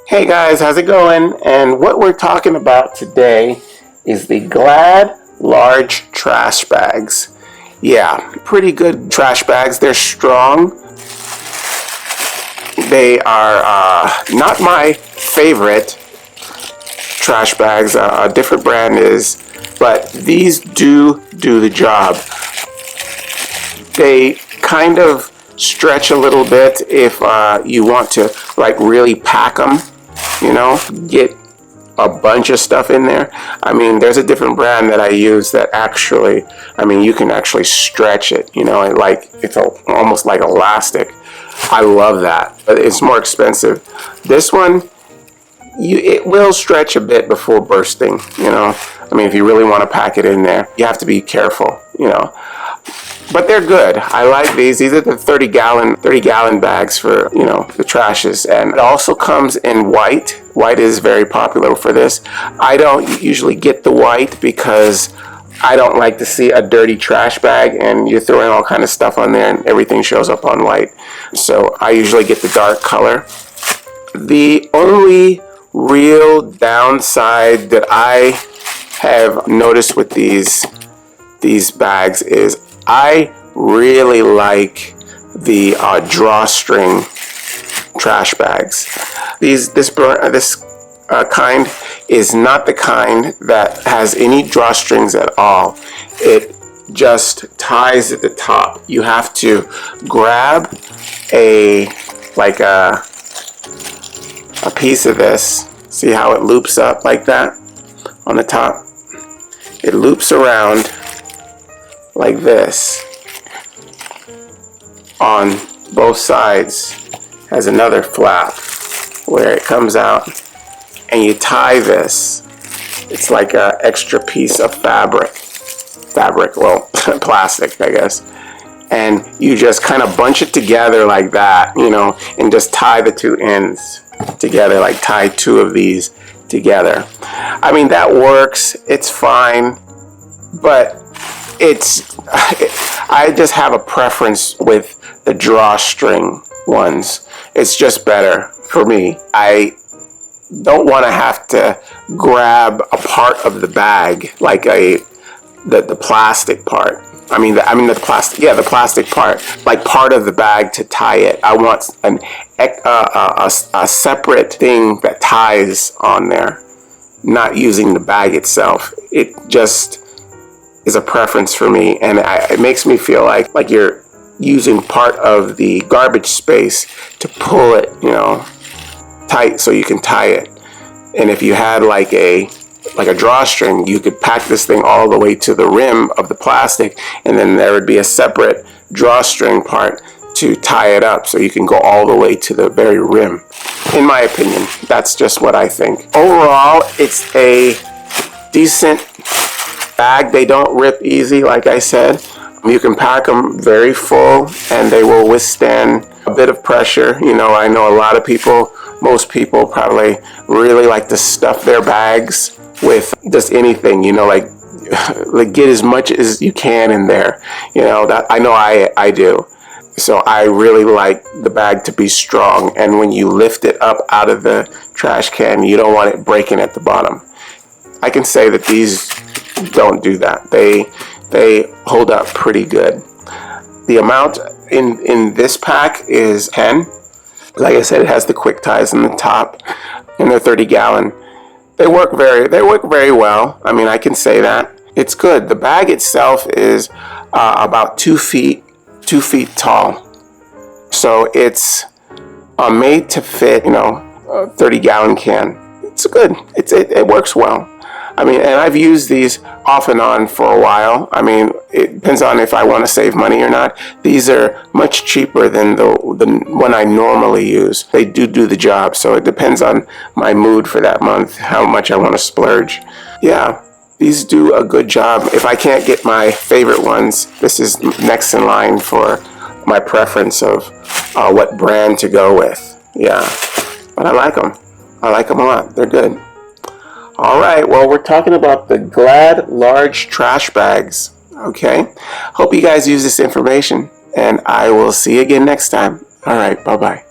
Hey guys, how's it going? And what we're talking about today is the Glad large trash bags. Yeah, pretty good trash bags. They're strong. They are not my favorite trash bags. A different brand is, but these do the job. They kind of stretch a little bit if you want to like really pack them, you know, get a bunch of stuff in there. I mean, there's a different brand that I use that actually, I mean, you can actually stretch it, you know, and like it's almost like elastic. I love that, but it's more expensive. This one, it will stretch a bit before bursting, you know. I mean, if you really want to pack it in there, you have to be careful, you know. But they're good. I like these. These are the 30 gallon bags for, you know, the trashes. And it also comes in white. White is very popular for this. I don't usually get the white because I don't like to see a dirty trash bag and you're throwing all kind of stuff on there and everything shows up on white. So I usually get the dark color. The only real downside that I have noticed with these bags is I really like the drawstring trash bags. This kind is not the kind that has any drawstrings at all. It just ties at the top. You have to grab a piece of this. See how it loops up like that on the top? It loops around like this on both sides. Has another flap where it comes out and you tie this. It's like an extra piece of fabric, well, plastic, I guess, and you just kind of bunch it together like that, you know, and just tie the two ends together, like tie two of these together. I mean, that works, it's fine, but I just have a preference with the drawstring ones. It's just better for me. I don't want to have to grab a part of the bag, like the plastic part. The plastic part, like part of the bag to tie it. I want a separate thing that ties on there, not using the bag itself. It just is a preference for me, and it makes me feel like you're using part of the garbage space to pull it, you know, tight so you can tie it. And if you had like a drawstring, you could pack this thing all the way to the rim of the plastic, and then there would be a separate drawstring part to tie it up so you can go all the way to the very rim. In my opinion, that's just what I think. Overall, it's a decent bag. They don't rip easy, like I said. You can pack them very full and they will withstand a bit of pressure. You know, I know a lot of people, most people probably really like to stuff their bags with just anything, you know, like get as much as you can in there. You know, that I know I do. So I really like the bag to be strong, and when you lift it up out of the trash can, you don't want it breaking at the bottom. I can say that these don't do that. They hold up pretty good. The amount in this pack is 10. Like I said, it has the quick ties in the top, and they're 30 gallon. They work very well. I mean, I can say that. It's good. The bag itself is about 2 feet tall. So it's made to fit, you know, a 30 gallon can. It's good. It works well. I mean, and I've used these off and on for a while. I mean, it depends on if I want to save money or not. These are much cheaper than the one I normally use. They do the job, so it depends on my mood for that month, how much I want to splurge. Yeah, these do a good job. If I can't get my favorite ones, this is next in line for my preference of what brand to go with. Yeah, but I like them. I like them a lot. They're good. All right, well, we're talking about the Glad large trash bags. Okay, hope you guys use this information, and I will see you again next time. All right, bye-bye.